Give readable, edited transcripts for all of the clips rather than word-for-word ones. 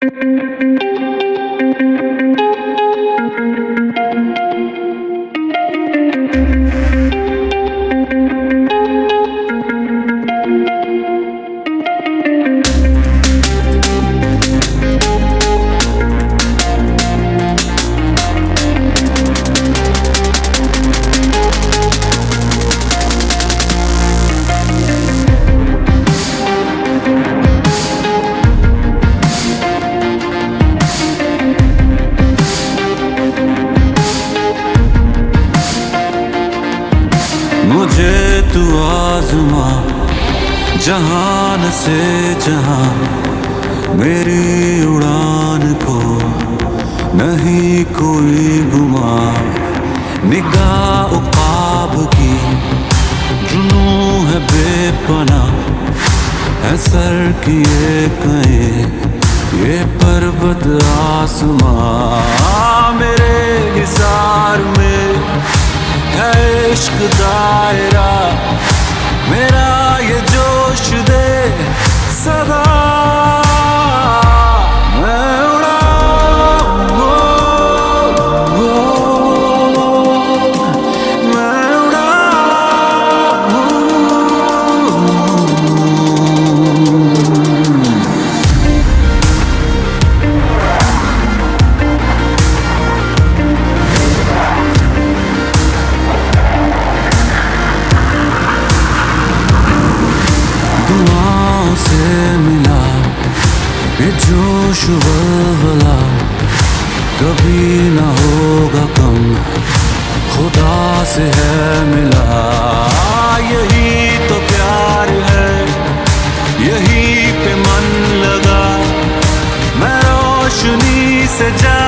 मुझे तू आज़मा जहान से जहां, मेरी उड़ान को नहीं कोई गुमा। निगाह उक़ाब की जुनू है बेपना, है सर किए कहीं ये पर्वत आसमां। मेरे हिसार में है इश्क दायरा, मेरा ये जोश दे सदा। मैं उड़ाऊं, मैं उड़ाऊं। दुआओं से मिला ये जोश वल्वला, कभी ना होगा कम, खुदा से है मिला। यही तो प्यार है, यही पे मन लगा, मैं रोशनी से जा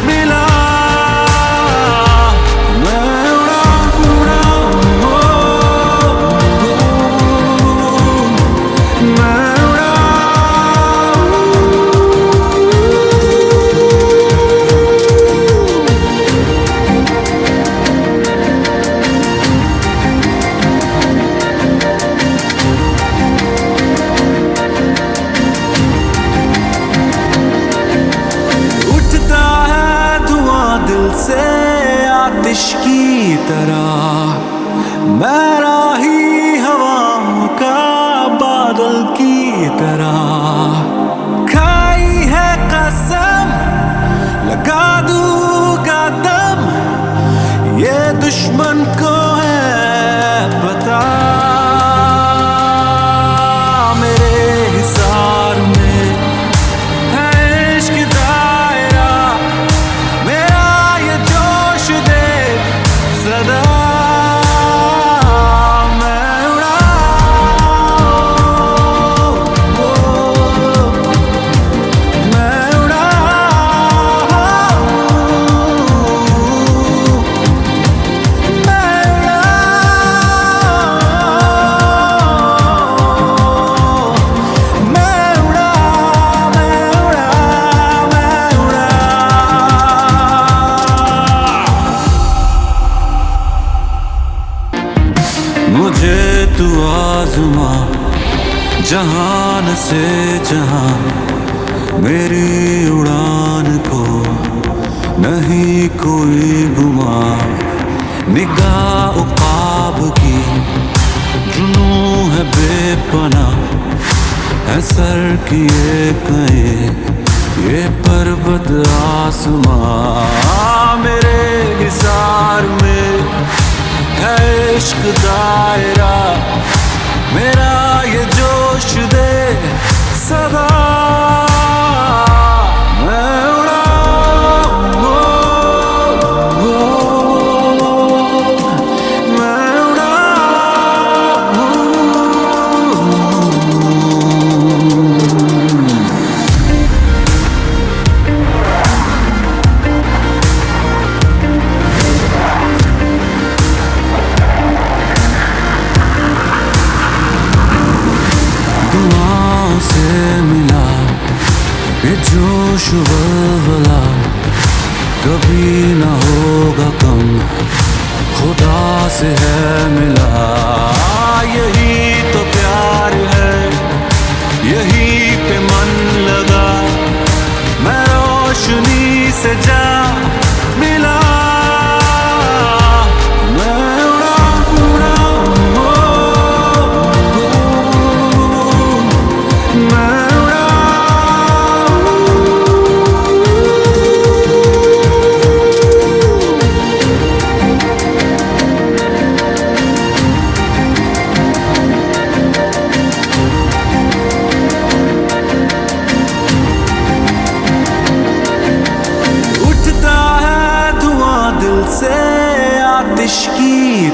मिला। से आतिश की तरह मैं राही हवाओं का बादल की तरह। खाई है कसम लगा दूंगा दम, ये दुश्मन को है पता। मेरे हिसार में है इश्क दायरा, मेरा ये जोश दे सदा। मैं उड़ाऊं, मैं उड़ाऊं, मैं मुझे तू आज़मा जहान से जहां, मेरी उड़ान को नहीं कोई गुमा। निगाह उक़ाब की जुनू है बेपना, है सर किए कहीं ये पर्वत आसमां। मेरे हिसार में है इश्क दायरा, मेरा ये जोश दे सदा। मैं उड़ाऊं, मैं उड़ाऊं। दुआओं से मिला ये जोश वल्वला, कभी ना होगा कम, खुदा से है मिला। यही तो प्यार है, यही पे मन लगा,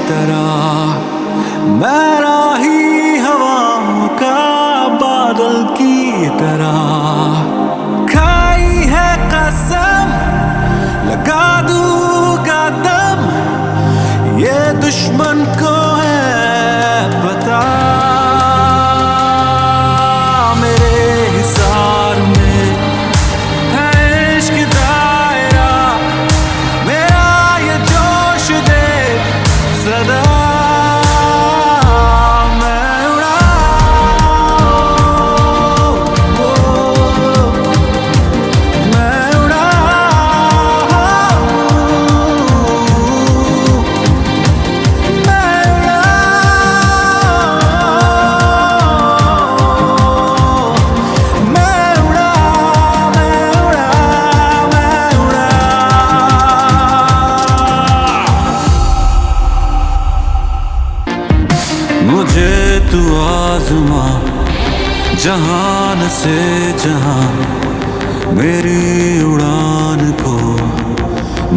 तरह मैं राही हवाओं का बादल की तरह खाई है कसम लगा दूंगा दम ये दुश्मन को है पता मेरे हिसार में है इश्क दायरा मेरा ये जोश दे सदा मुझे तू आज़मा जहान से जहां मेरी उड़ान को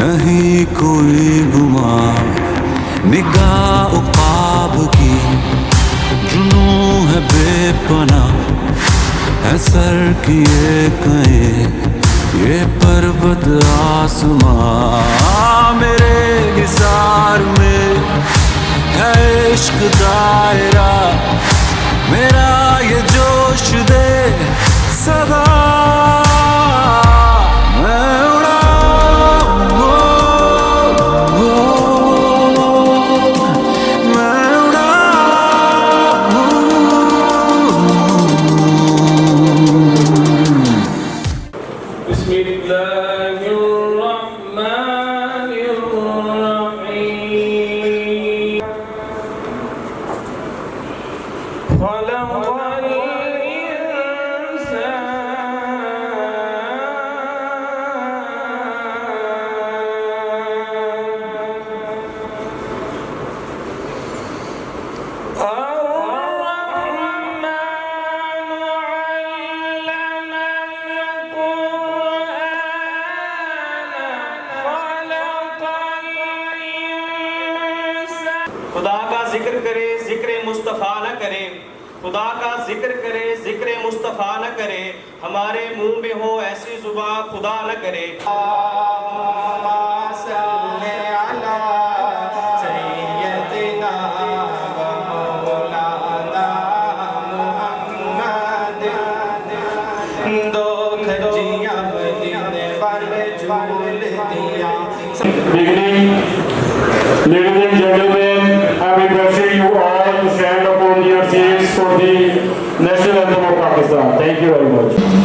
नहीं कोई गुमा निगाह उक़ाब की जुनू है बेपना है सर किए कहीं ये पर्वत आसमां मेरे निसार में है इश्क दायरा मेरा ये जोश दे सदा मैं उड़ाऊं मैं उड़ाऊं खुदा का जिक्र करे जिक्र मुस्तफ़ा न करे खुदा का जिक्र करे जिक्र मुस्तफ़ा न करे हमारे मुंह में हो ऐसी जुबां खुदा न करे Ladies and gentlemen, I request you all to stand upon your seats for the national anthem of Pakistan. Thank you very much.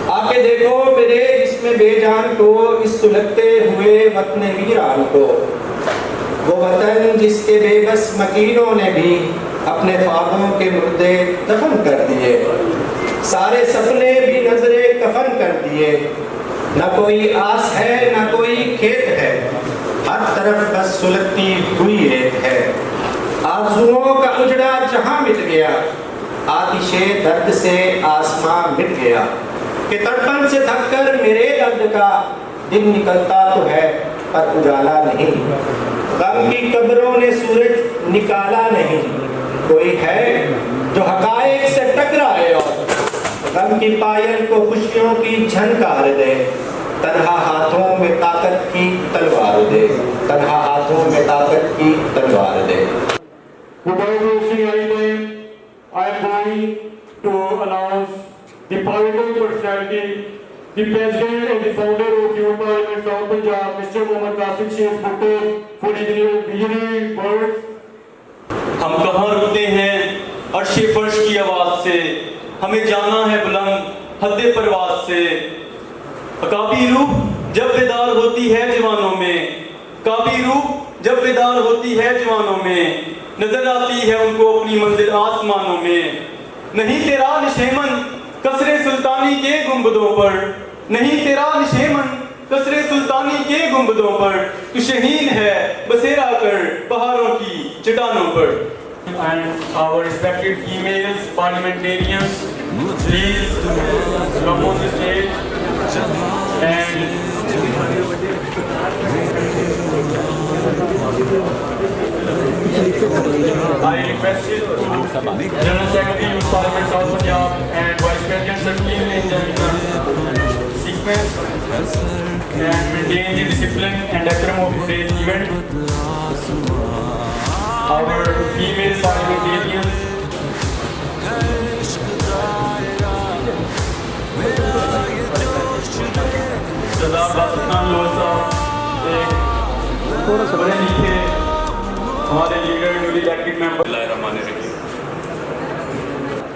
आके देखो मेरे इसमें बेजान को इस सुलगते हुए वतन वीरान को वो वतन जिसके बेबस मकीनों ने भी अपने ख्वाबों के मुर्दे दफन कर दिए सारे सपने भी नजरे कफन कर दिए न कोई आस है न कोई खेत है हर तरफ बस सुलगती हुई रेत है आरज़ुओं का उजड़ा जहां मिट गया आतिशे दर्द से आसमां मिट गया कि तड़पन से थककर मेरे दर्द का दिन निकलता तो है पर उजाला नहीं गम की कब्रों ने सूरज निकाला नहीं कोई है जो हकायक से टकराए और गम दम की पायल को खुशियों की झनकार दे, तन्हा हाथों में ताकत की तलवार दे, तन्हा हाथों में ताकत की तलवार दे। Without wasting any time, I am going to announce the political personality, the President and the founder of Youth Parliament South Punjab, Mr. Mohammad Qasim Sheikh Bhutto, for his visionary words. हम कहाँ रुकते हैं अर्शे फर्श की आवाज़ से, हमें जाना है बुलंद हद्दे परवाज़ से। काबी रूह जब बेदार होती है जवानों में, काबी रूह जब बेदार होती है जवानों में, नजर आती है उनको अपनी मंजिल आसमानों में। नहीं तेरा निशेमन कसरे सुल्तानी के गुंबदों पर, नहीं तेरा निशेमन कसरे सुल्तानी के गुंबदों पर, तू शहीन है बसेरा कर पहाड़ों की चट्टानों पर। And our respected females parliamentarians, please come on the stage and I requested General Secretary Youth Parliament South Punjab and Vice President Sakin in the sequence and maintain the discipline and decorum of today's event. Our female parliamentarians, सरदार बासुखान लोर साहब एक पढ़े लिखे हमारे leader newly elected member.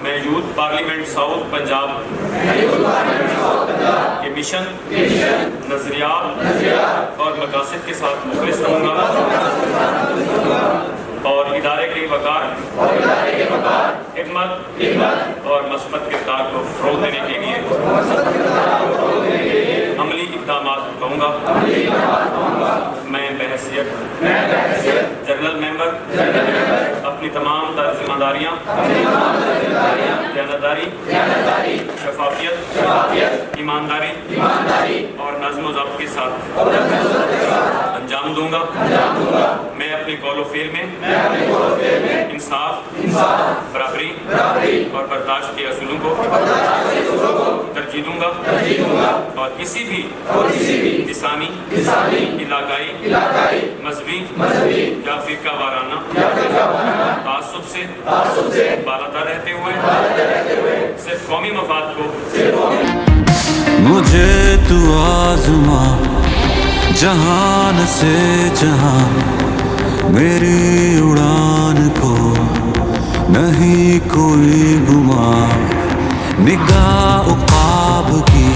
मैं youth parliament south Punjab के mission, नजरियात और मकासद के साथ मुखलिस रहूँगा और इदारे के वकार, हिम्मत और मस्बत किरदार को फ़रोग़ देने के लिए अमली इक़दामात करूँगा। मैं बहैसियत जनरल मेंबर अपनी तमाम जिम्मेदारियाँ, दयानतदारी, शफाफियत, ईमानदारी और नज़्म व ज़ब्त के साथ अंजाम दूँगा। मैं अपने कौल फेल में इंसाफ, बराबरी और बर्दाश्त के असूलों को तरजीह दूँगा और किसी भी इंसानी, इलाकाई, मजहबी या फ़िरका वाराना तासुब से बालातर रहते हुए सिर्फ कौमी मफाद को। मुझे तू आज़मा जहान से जहां, मेरी उड़ान को नहीं कोई गुमा। निगाह उक़ाब की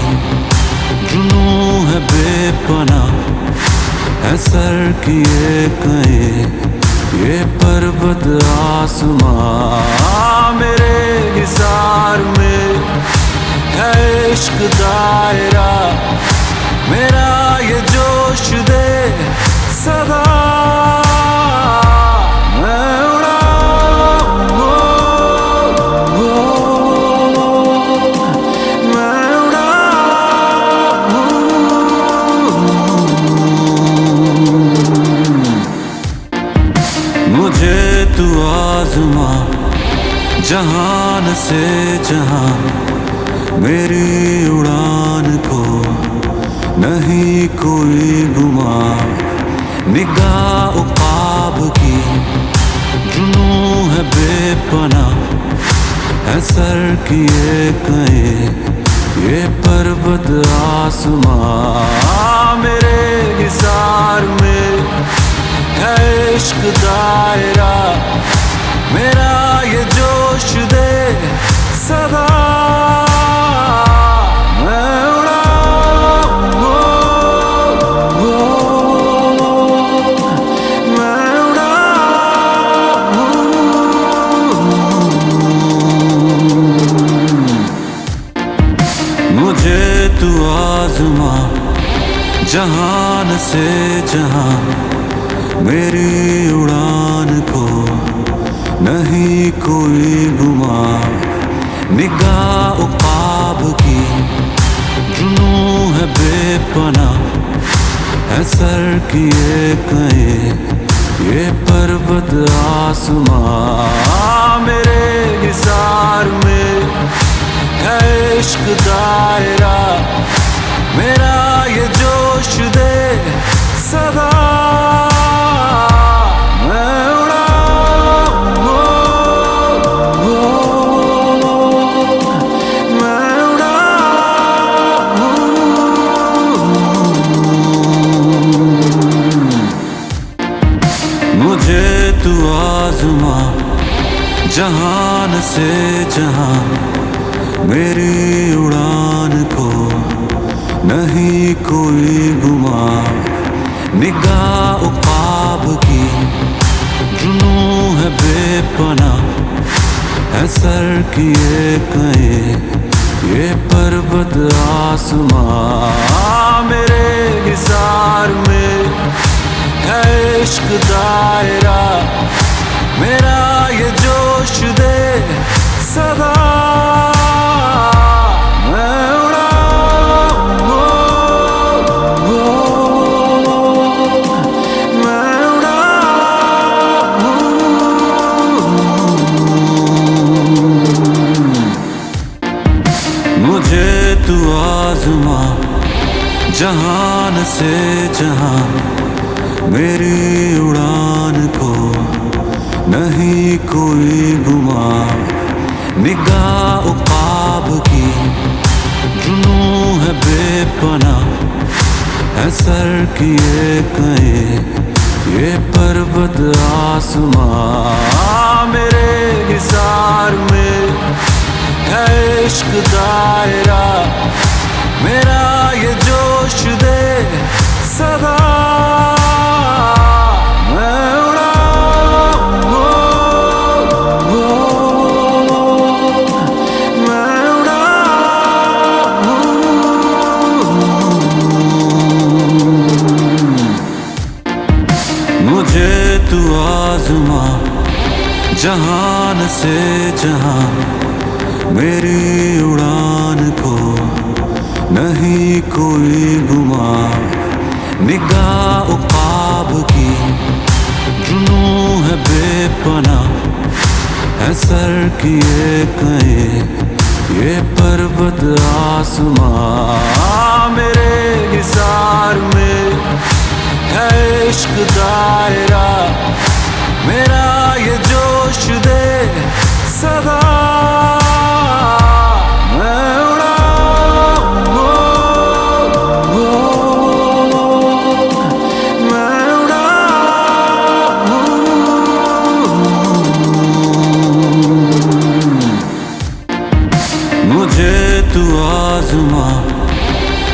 जुनून है बेपना, है सर किए कहे ये पर्वत आसमां। मेरे निसार में है इश्क दायरा, मेरा ये जोश दे सदा। मुझे तू आज़मा जहान से जहां, मेरी उड़ान को नहीं कोई गुमा। निगाह उक़ाब की जुनून है बेपना, है सर किए कहे ये पर्वत आसमां। मेरे निसार में है इश्क दायरा, मेरा ये जोश दे सदा। मुझे तू आज़मा जहान से जहां, मेरी उड़ान को नहीं कोई गुमा। निगाह उक़ाब की जुनून है बेपना, है सर किए कहे ये पर्वत आसमां। मेरे निसार में है इश्क दायरा मेरा ये जोश दे सदा मैं उड़ाऊं, मैं उड़ाऊं। मुझे तू आज़मा जहान से जहां, मेरी उड़ान को नहीं कोई गुमा। निगाह ख्वाब की जुनू है बेपना, है सर किए कहे ये पर्वत आसमां। मेरे हिसार में है इश्क दायरा मेरा ये जोश दे सदा मैं उड़ाऊं, मैं उड़ाऊं। मुझे तू आज़मा जहान से जहां, मेरी उड़ान को नहीं कोई गुमा। निगाह ख्वाब की जुनू है बेपना, है सर किए कहे ये पर्वत आसमां। मेरे हिसार में है इश्क दायरा मेरा ये जोश दे सदा मैं उड़ाऊं, मैं उड़ाऊं। मुझे तू आज़मा जहान से जहां, मेरी उड़ान को नहीं कोई गुमा। निगाह ख्वाब की जुनू है बेपना, है सर किए कहे ये पर्वत आसमां। मेरे हिसार में है इश्क दायरा मेरा ये जोश दे सदा मैं उड़ाऊं, मैं उड़ाऊं। मुझे तू आज़मा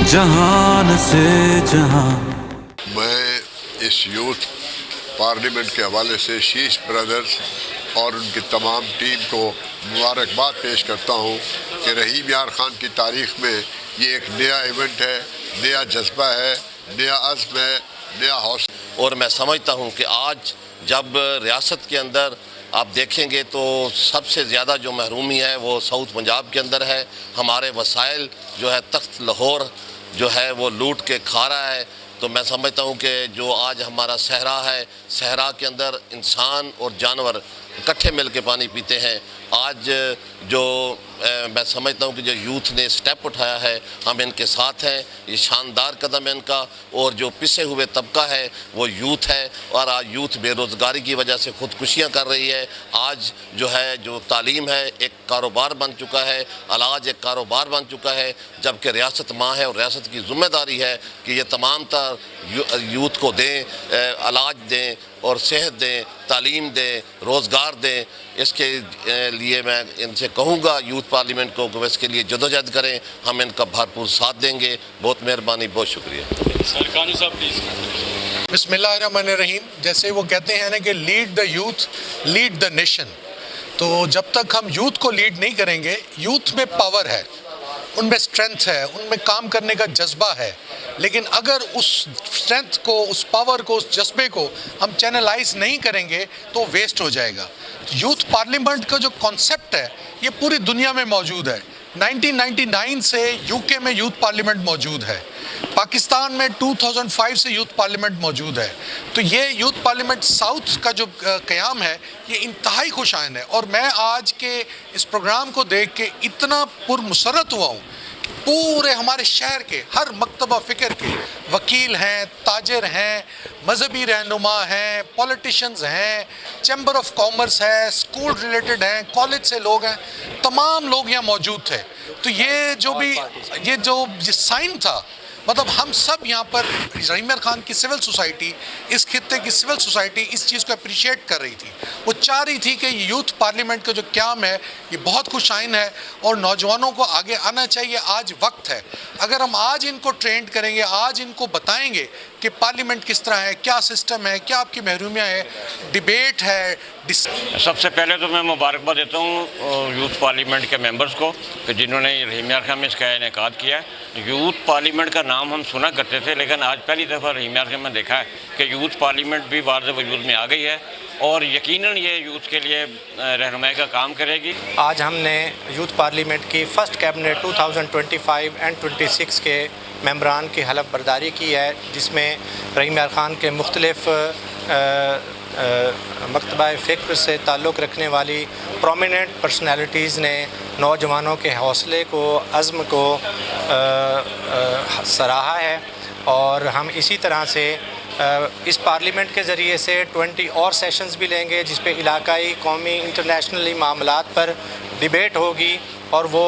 जहान से जहां। मैं इस यूथ पार्लियामेंट के हवाले से शीश ब्रदर्स और उनकी तमाम टीम को मुबारकबाद पेश करता हूँ कि रहीम यार ख़ान की तारीख़ में ये एक नया इवेंट है, नया जज्बा है, नया अज़्म है, नया हौसला। और मैं समझता हूँ कि आज जब रियासत के अंदर आप देखेंगे तो सबसे ज़्यादा जो महरूमी है वो साउथ पंजाब के अंदर है। हमारे वसाइल जो है तख्त लाहौर जो है वो लूट के खा रहा है। तो मैं समझता हूँ कि जो आज हमारा सहरा है, सहरा के अंदर इंसान और जानवर इकट्ठे मिल के पानी पीते हैं। आज जो मैं समझता हूँ कि जो यूथ ने स्टेप उठाया है, हम इनके साथ हैं। ये शानदार कदम है इनका। और जो पिसे हुए तबका है वो यूथ है, और आज यूथ बेरोज़गारी की वजह से ख़ुदकुशियाँ कर रही है। आज जो है जो तालीम है एक कारोबार बन चुका है, इलाज एक कारोबार बन चुका है, जबकि रियासत माँ है और रियासत की ज़िम्मेदारी है कि ये तमाम तर यूथ को दें, इलाज दें और सेहत दें, तालीम दें, रोज़गार दें। इसके लिए मैं इनसे कहूँगा यूथ पार्लियामेंट को कि इसके लिए जदोजहद करें। हम इनका भरपूर साथ देंगे। बहुत मेहरबानी, बहुत शुक्रिया। सरकानी साहब प्लीज़। बिस्मिल्लाहिर्रहमानिर्रहीम। जैसे वो कहते हैं ना कि lead the youth lead the nation, तो जब तक हम यूथ को लीड नहीं करेंगे, यूथ में पावर है, उनमें स्ट्रेंथ है, उनमें काम करने का जज्बा है, लेकिन अगर उस स्ट्रेंथ को, उस पावर को, उस जज्बे को हम चैनलाइज नहीं करेंगे तो वेस्ट हो जाएगा। यूथ पार्लियामेंट का जो कॉन्सेप्ट है ये पूरी दुनिया में मौजूद है। 1999 से यूके में यूथ पार्लियामेंट मौजूद है। पाकिस्तान में 2005 से यूथ पार्लियामेंट मौजूद है। तो ये यूथ पार्लियामेंट साउथ का जो क़याम है ये इंतहाई खुशाइन है। और मैं आज के इस प्रोग्राम को देख के इतना पुरमसरत हुआ हूँ। पूरे हमारे शहर के हर मकतबा फ़िक्र के वकील हैं, ताजर हैं, मजहबी रहनुमा हैं, पॉलिटिशियंस हैं, चैम्बर ऑफ कॉमर्स है, स्कूल रिलेटेड हैं, कॉलेज से लोग हैं, तमाम लोग यहाँ मौजूद थे। तो ये जो साइन था, मतलब हम सब यहाँ पर रहीम यार खान की सिविल सोसाइटी, इस खित्ते की सिविल सोसाइटी इस चीज़ को अप्रिशिएट कर रही थी। वो चाह रही थी कि यूथ पार्लियामेंट का जो क़याम है ये बहुत खुशाइन है और नौजवानों को आगे आना चाहिए। आज वक्त है, अगर हम आज इनको ट्रेंड करेंगे, आज इनको बताएंगे कि पार्लियामेंट किस तरह है, क्या सिस्टम है, क्या आपकी महरूमियाँ है, डिबेट है। सबसे पहले तो मैं मुबारकबाद देता हूँ यूथ पार्लियामेंट के मेंबर्स को कि जिन्होंने रहीम यार खान में इसका इनेकाद किया है। यूथ पार्लियामेंट का नाम हम सुना करते थे, लेकिन आज पहली दफ़ा रहीम यार खान में देखा है कि यूथ पार्लियामेंट भी वाज़ वजूद में आ गई है और यकीनन ये यूथ के लिए रहनुमाई का काम करेगी। आज हमने यूथ पार्लियामेंट की फ़र्स्ट कैबिनेट 2025 एंड 26 के मेंबरान की हलफ बर्दारी की है, जिसमें रहीम यार खान के मुख्तलिफ़ मकतबा फ़िक्र से ताल्लुक़ रखने वाली प्रोमिनेंट पर्सनैलिटीज़ ने नौजवानों के हौसले को, अज़्म को सराहा है। और हम इसी तरह से इस पार्लियामेंट के ज़रिए से 20 और सेशंस भी लेंगे, जिस पे इलाकाई, कौमी, इंटरनेशनली मामलात पर डिबेट होगी और वो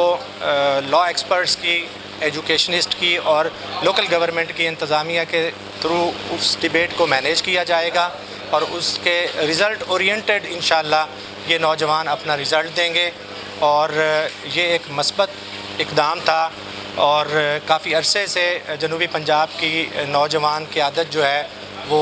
लॉ एक्सपर्ट्स की, एजुकेशनिस्ट की और लोकल गवर्नमेंट की इंतज़ामिया के थ्रू उस डिबेट को मैनेज किया जाएगा और उसके रिज़ल्ट ओरिएंटेड इंशाअल्लाह ये नौजवान अपना रिज़ल्ट देंगे। और ये एक मस्बत इक़दाम था और काफ़ी अरसे से जनूबी पंजाब की नौजवान क़यादत जो है वो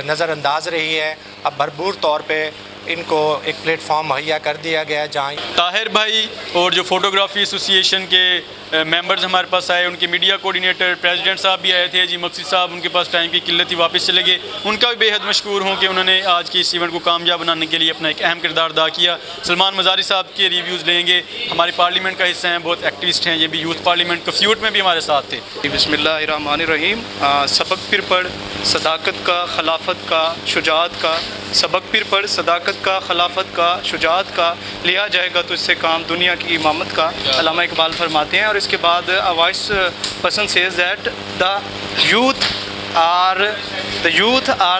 नज़रअंदाज रही है। अब भरपूर तौर पे इनको एक प्लेटफॉर्म मुहैया कर दिया गया जहाँ ताहिर भाई और जो फोटोग्राफी एसोसिएशन के मेंबर्स हमारे पास आए, उनके मीडिया कोऑर्डिनेटर प्रेसिडेंट साहब भी आए थे जी मकसद साहब, उनके पास टाइम की किल्लत ही वापस चले गए। उनका भी बेहद मशकूर हूँ कि उन्होंने आज के इस इवेंट को कामयाब बनाने के लिए अपना एक अहम किरदार अदा किया। सलमान मज़ारी साहब के रिव्यूज़ लेंगे, हमारे पार्लियामेंट का हिस्सा हैं, बहुत एक्टिविस्ट हैं, ये भी यूथ पार्लियामेंट कफ्यूट में भी हमारे साथ थे। बिस्मिल्लाहिर्रहमानिर्रहीम। सबक फिर पढ़ सदाकत का, खिलाफत का, शुजाअत का। सबक फिर पढ़ सदाकत का, खिलाफत का, शुजाअत का, लिया जाएगा तो इससे काम दुनिया की इमामत का। अल्लामा इकबाल फरमाते हैं। और इसके बाद wise person says that the youth are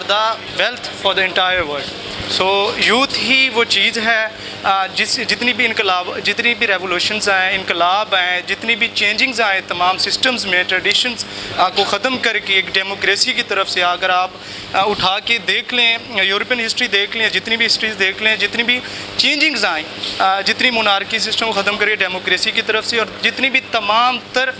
the wealth for the entire world. So youth ही वो चीज़ है जितनी भी रेवोल्यूशंस आए, इनकलाब आए, जितनी भी चेंजिंग्स आए तमाम सिस्टम्स में, ट्रेडिशंस को ख़त्म करके एक डेमोक्रेसी की तरफ से अगर आप उठा के देख लें, यूरोपियन हिस्ट्री देख लें, जितनी भी हिस्ट्रीज देख लें, जितनी भी चेंजिंग्स आए, जितनी मोनार्की सिस्टम को ख़त्म करके डेमोक्रेसी की तरफ से, और जितनी भी तमाम तर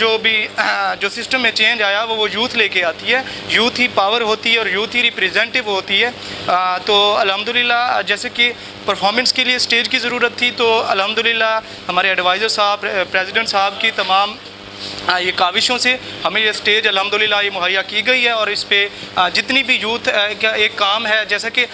जो सिस्टम में चेंज आया वो यूथ लेके आती है। यूथ ही पावर होती है और यूथ ही रिप्रेजेंटेटिव होती है। तो अल्हम्दुलिल्लाह जैसे कि परफॉर्मेंस के लिए स्टेज की ज़रूरत थी, तो अल्हम्दुलिल्लाह हमारे एडवाइज़र साहब, प्रेसिडेंट साहब की तमाम ये काविशों से हमें ये स्टेज अल्हम्दुलिल्लाह ये मुहैया की गई है। और इस पर जितनी भी यूथ का एक काम है, जैसा कि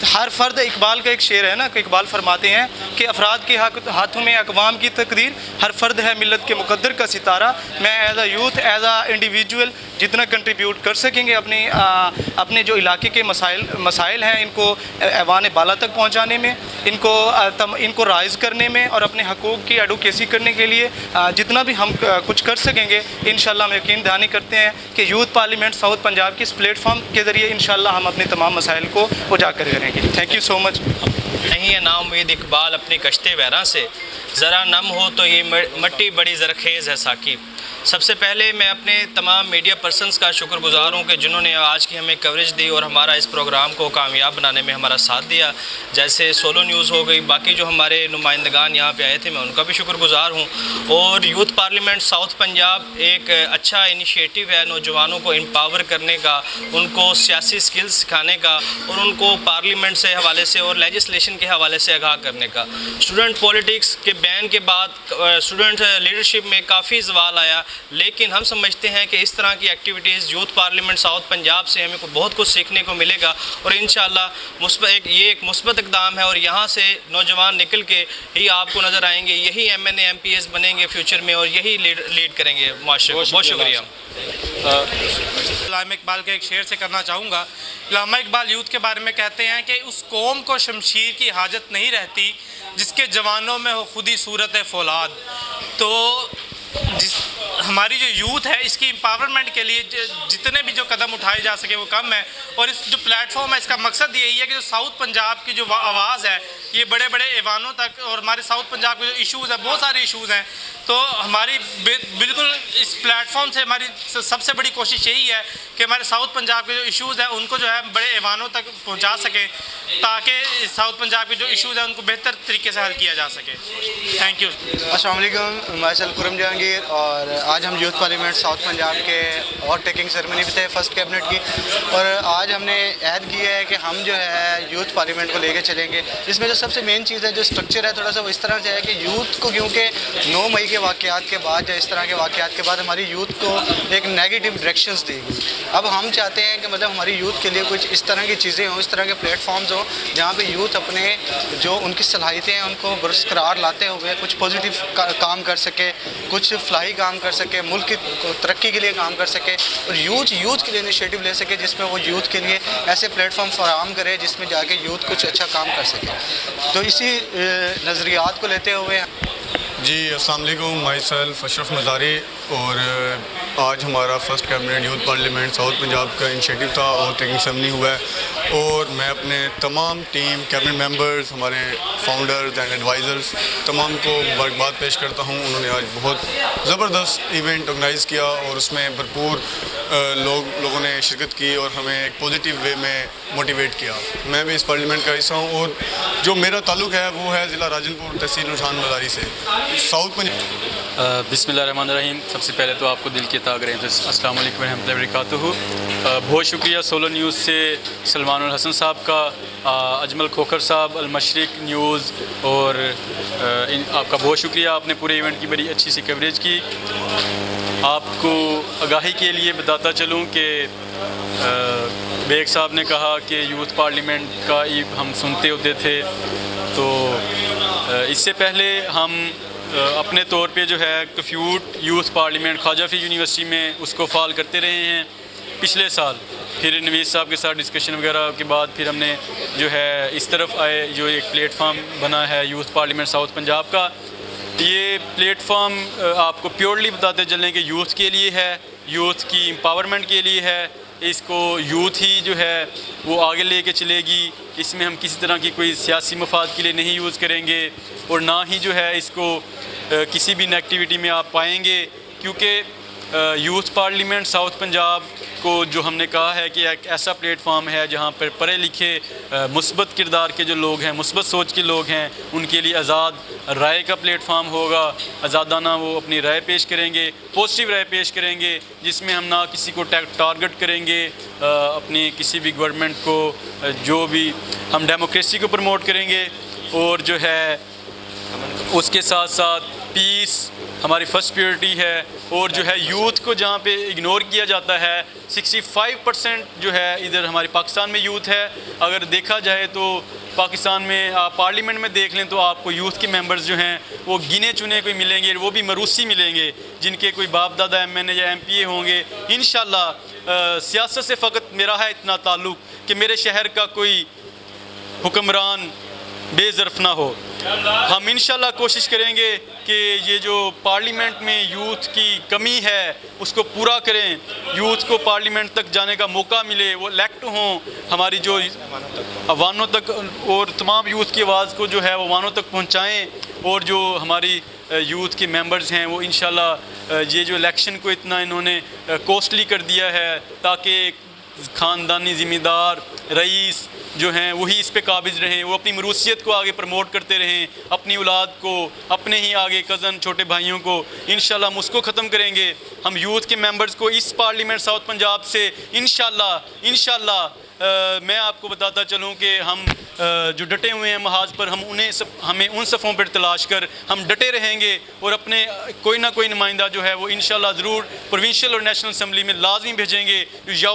हर फ़र्द, इकबाल का एक शेर है ना कि इकबाल फरमाते हैं कि अफराद के हाथों में अक़वाम की तकदीर, हर फ़र्द है मिलत के मुक़द्दर का सितारा। मैं as a youth, as a individual जितना कंट्रीब्यूट कर सकेंगे अपने जो इलाके के मसाइल हैं इनको ऐवान बाला तक पहुँचाने में, इनको राइज़ करने में और अपने हकूक़ की एडवोकेसी करने के लिए जितना भी हम कुछ कर सकेंगे, इंशाल्लाह हम यकीन दहानी करते हैं कि यूथ पार्लियामेंट साउथ पंजाब के इस प्लेटफॉर्म के ज़रिए इंशाल्लाह हम अपने तमाम मसाइल को उजागर करेंगे। Thank you so much. नहीं है नाउम्मीद इकबाल अपनी कश्ते वहरा से, ज़रा नम हो तो ये मट्टी बड़ी ज़रखेज़ है साकी। सबसे पहले मैं अपने तमाम मीडिया पर्सनस का शुक्रगुज़ार हूँ कि जिन्होंने आज की हमें कवरेज दी और हमारा इस प्रोग्राम को कामयाब बनाने में हमारा साथ दिया। जैसे सोलो न्यूज़ हो गई, बाकी जो हमारे नुमाइंदगान यहाँ पे आए थे मैं उनका भी शुक्रगुज़ार हूँ। और यूथ पार्लियामेंट साउथ पंजाब एक अच्छा इनिशिएटिव है नौजवानों को एम्पावर करने का, उनको सियासी स्किल्स सिखाने का और उनको पार्लियामेंट से हवाले से और लेजिस्लेशन के हवाले से आगाह करने का। स्टूडेंट पॉलिटिक्स के बैन के बाद स्टूडेंट लीडरशिप में काफ़ी सवाल आया लेकिन हम समझते हैं कि इस तरह की activities youth parliament south Punjab से हमें को बहुत कुछ सीखने को मिलेगा और इंशाअल्लाह ये एक मुस्बत इक़दाम है और यहाँ से नौजवान निकल के ही आपको नज़र आएंगे, यही MNA MPs बनेंगे फ्यूचर में और यही लीड करेंगे माशरे को। बहुत शुक्रिया। इल्हामा इकबाल के एक शेर से करना चाहूँगा। इल्हामा इकबाल यूथ के बारे में कहते हैं कि उस कौम को शमशीर की हाजत नहीं रहती जिसके जवानों में हो खुदी सूरत फौलाद। तो हमारी जो यूथ है इसकी एम्पावरमेंट के लिए जितने भी जो कदम उठाए जा सके वो कम है और इस जो प्लेटफॉर्म है इसका मकसद यही है कि जो साउथ पंजाब की जो आवाज़ है ये बड़े बड़े ऐवानों तक और हमारे साउथ पंजाब के जो इश्यूज़ हैं, बहुत सारे इश्यूज़ हैं, तो हमारी बिल्कुल इस प्लेटफॉर्म से हमारी सबसे बड़ी कोशिश यही है कि हमारे साउथ पंजाब के जो इश्यूज़ हैं उनको जो है बड़े ऐवानों तक पहुँचा सकें ताकि साउथ पंजाब के जो इश्यूज़ हैं उनको बेहतर तरीके से हल किया जा सके। Thank you. अस्सलाम वालेकुम, मैं खुर्रम जहांगीर और आज हम यूथ पार्लियामेंट साउथ पंजाब के और टेकिंग सेरेमनी भी थे फर्स्ट कैबिनेट की और आज हमने ऐद किया है कि हम जो है यूथ पार्लियामेंट को लेके चलेंगे। इसमें जो सबसे मेन चीज़ है जो स्ट्रक्चर है थोड़ा सा वो इस तरह से है कि यूथ को क्योंकि 9 मई के वाक़यात के बाद या इस तरह के वाक़यात के बाद हमारी यूथ को एक नेगेटिव डायरेक्शंस दी गई। अब हम चाहते हैं कि मतलब हमारी यूथ के लिए कुछ इस तरह की चीज़ें हों, इस तरह के प्लेटफॉर्म्स हों जहाँ पे यूथ अपने जो उनकी सलाहियतें हैं उनको बरकरार लाते हुए कुछ पॉजिटिव काम कर सके, कुछ फलाही काम कर सके, मुल्क की तरक्की के लिए काम कर सके और यूथ के लिए इनिशिएटिव ले सके जिसमें वो यूथ के लिए ऐसे प्लेटफॉर्म फराहम करे जिसमें जाके यूथ कुछ अच्छा काम कर सके। तो इसी नज़रियात को लेते हुए जी अस्सलाम वालेकुम, माई सेल्फ अशरफ मज़ारी और आज हमारा first cabinet youth parliament south Punjab का इनिशिएटिव था और टेकिंग सेरेमनी हुआ है और मैं अपने तमाम टीम कैबिनेट मेंबर्स, हमारे फाउंडर्स एंड एडवाइज़र्स तमाम को मुबारकबाद पेश करता हूं। उन्होंने आज बहुत ज़बरदस्त इवेंट ऑर्गेनाइज़ किया और उसमें भरपूर लोगों ने शिरकत की और हमें एक पॉजिटिव वे में मोटिवेट किया। मैं भी इस पार्लियामेंट का हिस्सा हूँ और जो मेरा ताल्लुक़ है वो है ज़िला राजनपुर तहसील रुझान बाज़ारी से साउथ पंजाब। बिस्मिल्लाहिर्रहमानिर्रहीम। सबसे पहले तो आपको दिल की ताक़रीन तो अस्सलाम वालेकुम रहमतुल्लाहि व बरकातुहू। बहुत शुक्रिया सोलो न्यूज़ से सलमान हसन साहब का, अजमल खोखर साहब, अल-मशरिक न्यूज़ और आपका बहुत शुक्रिया, आपने पूरे इवेंट की बड़ी अच्छी सी कवरेज की। आपको आगाही के लिए बताता चलूँ कि बेग साहब ने कहा कि यूथ पार्लियामेंट का हम सुनते होते थे, तो इससे पहले हम अपने तौर पे जो है कफ्यूट यूथ पार्लियामेंट ख्वाजा यूनिवर्सिटी में उसको फाल करते रहे हैं पिछले साल। फिर नवीद साहब के साथ डिस्कशन वगैरह के बाद फिर हमने जो है इस तरफ आए, जो एक प्लेटफॉर्म बना है यूथ पार्लियामेंट साउथ पंजाब का। ये प्लेटफॉर्म आपको प्योरली बताते चलें कि यूथ के लिए है, यूथ की एम्पावरमेंट के लिए है। इसको यूथ ही जो है वो आगे लेके चलेगी। इसमें हम किसी तरह की कोई सियासी मफाद के लिए नहीं यूज़ करेंगे और ना ही जो है इसको किसी भी नेगेटिविटी में आप पाएंगे, क्योंकि यूथ पार्लियामेंट साउथ पंजाब को जो हमने कहा है कि एक ऐसा प्लेटफॉर्म है जहाँ पर पढ़े लिखे मुस्बत किरदार के जो लोग हैं, मुस्बत सोच के लोग हैं, उनके लिए आज़ाद राय का प्लेटफॉर्म होगा। आज़ादाना वो अपनी राय पेश करेंगे, पॉजिटिव राय पेश करेंगे, जिसमें हम ना किसी को टारगेट करेंगे अपनी किसी भी गवर्नमेंट को, जो भी हम डेमोक्रेसी को प्रमोट करेंगे और जो है उसके साथ साथ पीस हमारी फर्स्ट प्रायोरिटी है। और जो है यूथ को जहाँ पे इग्नोर किया जाता है, 65% जो है इधर हमारे पाकिस्तान में यूथ है। अगर देखा जाए तो पाकिस्तान में आप पार्लियामेंट में देख लें तो आपको यूथ के मेंबर्स जो हैं वो गिने चुने कोई मिलेंगे, वो भी मरूसी मिलेंगे, जिनके कोई बाप दादा MNA या MPA होंगे। इंशाल्लाह सियासत से फ़कत मेरा है इतना ताल्लुक़ कि मेरे शहर का कोई हुक्मरान बेज़र्फ़ ना हो। हम इंशाल्लाह कोशिश करेंगे कि ये जो पार्लियामेंट में यूथ की कमी है उसको पूरा करें, यूथ को पार्लियामेंट तक जाने का मौका मिले, वो इलेक्ट हों, हमारी जो अवानों तक और तमाम यूथ की आवाज़ को जो है वो अवानों तक पहुँचाएँ। और जो हमारी यूथ के मेंबर्स हैं वो इंशाल्लाह ये जो इलेक्शन को इतना इन्होंने कॉस्टली कर दिया है ताकि ख़ानदानी ज़िम्मेदार रईस जो हैं वही इस पे काबिज़ रहें, वो अपनी मरूसियत को आगे प्रमोट करते रहें, अपनी औलाद को, अपने ही आगे कज़न छोटे भाइयों को। इंशाल्लाह हम उसको ख़त्म करेंगे। हम यूथ के मेंबर्स को इस पार्लियामेंट साउथ पंजाब से इंशाल्लाह मैं आपको बताता चलूँ कि हम जो डटे हुए हैं महाज पर, हमें उन सफ़ों पर तलाश कर हम डटे रहेंगे और अपने कोई ना कोई नुमाइंदा जो है वो इंशाल्लाह ज़रूर प्रोविंशियल और नेशनल असम्बली में लाजमी भेजेंगे, जो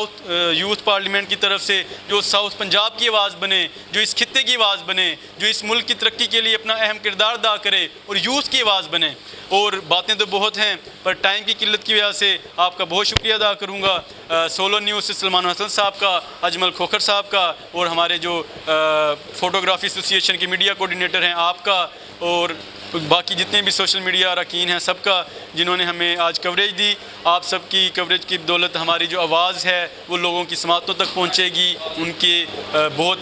यूथ पार्लियामेंट की तरफ से जो साउथ पंजाब की आवाज़ बने, जो इस खित्ते की आवाज़ बने, जो इस मुल्क की तरक्की के लिए अपना अहम किरदार अदा करे और यूथ की आवाज़ बने। और बातें तो बहुत हैं पर टाइम की किल्लत की वजह से आपका बहुत शुक्रिया अदा करूँगा सोलो न्यूज़ से सलमान हसन साहब का, अजमल खोखर साहब का और हमारे जो फ़ोटोग्राफी एसोसिएशन के मीडिया कोऑर्डिनेटर हैं आपका, और बाकी जितने भी सोशल मीडिया अरकान हैं सबका, जिन्होंने हमें आज कवरेज दी। आप सबकी कवरेज की बदौलत हमारी जो आवाज़ है वो लोगों की समातों तक पहुँचेगी, उनकी बहुत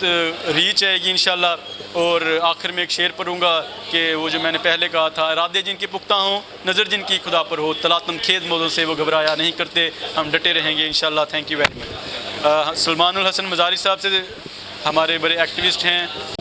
रीच आएगी इंशाल्लाह। और आखिर में एक शेर पढ़ूँगा कि वो जो मैंने पहले कहा था, इरादे जिनके पुख्ता हों, नज़र जिनकी खुदा पर हो, तलातम खेद मौजों से वो घबराया नहीं करते, हम डटे रहेंगे इंशाल्लाह। Thank you very much. Salman Hasan Mazari साहब से हमारे बड़े एक्टिविस्ट हैं।